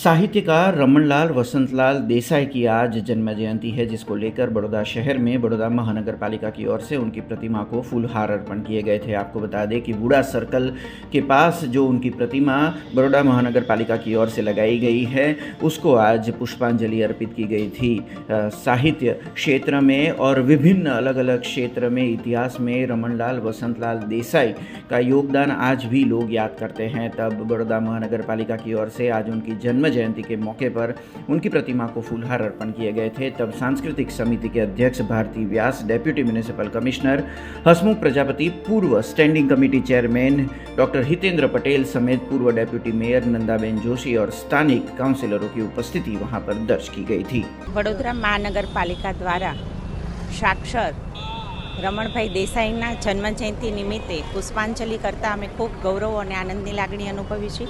साहित्यकार रमनलाल वसंतलाल देसाई की आज जन्म जयंती है, जिसको लेकर बड़ौदा शहर में बड़ौदा महानगर पालिका की ओर से उनकी प्रतिमा को फूलहार अर्पण किए गए थे। आपको बता दें कि बूढ़ा सर्कल के पास जो उनकी प्रतिमा बड़ौदा महानगर पालिका की ओर से लगाई गई है, उसको आज पुष्पांजलि अर्पित की गई थी। साहित्य क्षेत्र में और विभिन्न अलग अलग क्षेत्र में इतिहास में रमनलाल वसंतलाल देसाई का योगदान आज भी लोग याद करते हैं। तब बड़ौदा महानगर पालिका की ओर से आज उनकी जन्म जयंती के मौके पर उनकी प्रतिमा को फूलहार अर्पण किए गए थे। तब सांस्कृतिक समिति के अध्यक्ष भारती व्यास, डेप्यूटी म्युनिसिपल कमिश्नर हसमुख प्रजापति, पूर्व standing committee chairman doctor Hitendra Patel समेत पूर्व डेप्यूटी मेयर नंदाबेन जोशी और स्थानिक काउंसिलरों की उपस्थिति वहां पर दर्ज की गई थी। वडोदरा महानगर पालिका द्वारा साक्षर રમણભાઈ દેસાઈના જન્મજયંતિ નિમિત્તે પુષ્પાંજલિ કરતાં અમે ખૂબ ગૌરવ અને આનંદની લાગણી અનુભવી છે।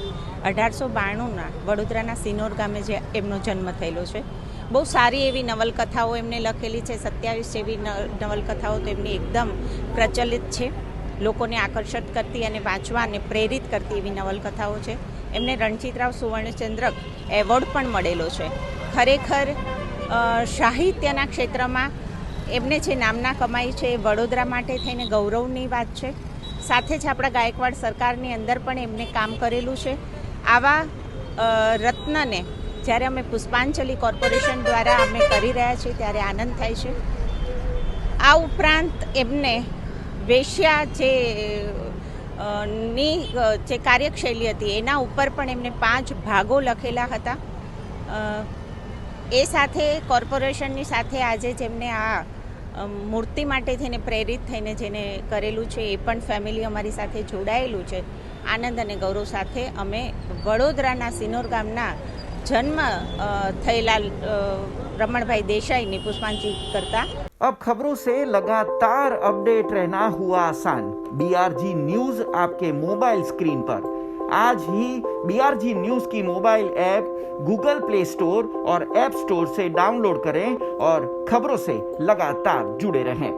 1892ના વડોદરાના સિનોર ગામે જે એમનો જન્મ થયેલો છે, બહુ સારી એવી નવલકથાઓ એમને લખેલી છે। 27 જેવી નવલકથાઓ તો એમની એકદમ પ્રચલિત છે, લોકોને આકર્ષિત કરતી અને વાંચવા અને પ્રેરિત કરતી એવી નવલકથાઓ છે। એમને રણજીતરાવ સુવર્ણચંદ્રક એવોર્ડ પણ મળેલો છે। ખરેખર સાહિત્યના ક્ષેત્રમાં એમને જે નામના કમાઈ છે એ વડોદરા માટે થઈને ગૌરવની વાત છે। સાથે જ આપણા ગાયકવાડ સરકારની અંદર પણ એમને કામ કરેલું છે। આવા રત્નને જ્યારે અમે પુષ્પાંજલિ કોર્પોરેશન દ્વારા અમે કરી રહ્યા છીએ ત્યારે આનંદ થાય છે। આ ઉપરાંત એમને વેશ્યા જે કાર્યશૈલી હતી એના ઉપર પણ એમને 5 ભાગો લખેલા હતા। એ સાથે કોર્પોરેશનની સાથે આજે જેમને આ મૂર્તિ માટે થઈને પ્રેરિત થઈને જેને કરેલું છે એ પણ ફેમિલી અમારી સાથે જોડાયેલું છે। આનંદ અને ગૌરવ સાથે અમે વડોદરાના સિનોર ગામના જન્મ થયેલા રમણભાઈ દેસાઈની પુષ્પાંજલિ करता। अब खबरों से लगातार अपडेट रहना हुआ आसान। BRG न्यूज आपके मोबाइल स्क्रीन पर। आज ही BRG न्यूज की mobile app Google play store और ऐप स्टोर से डाउनलोड करें और खबरों से लगातार जुड़े रहें।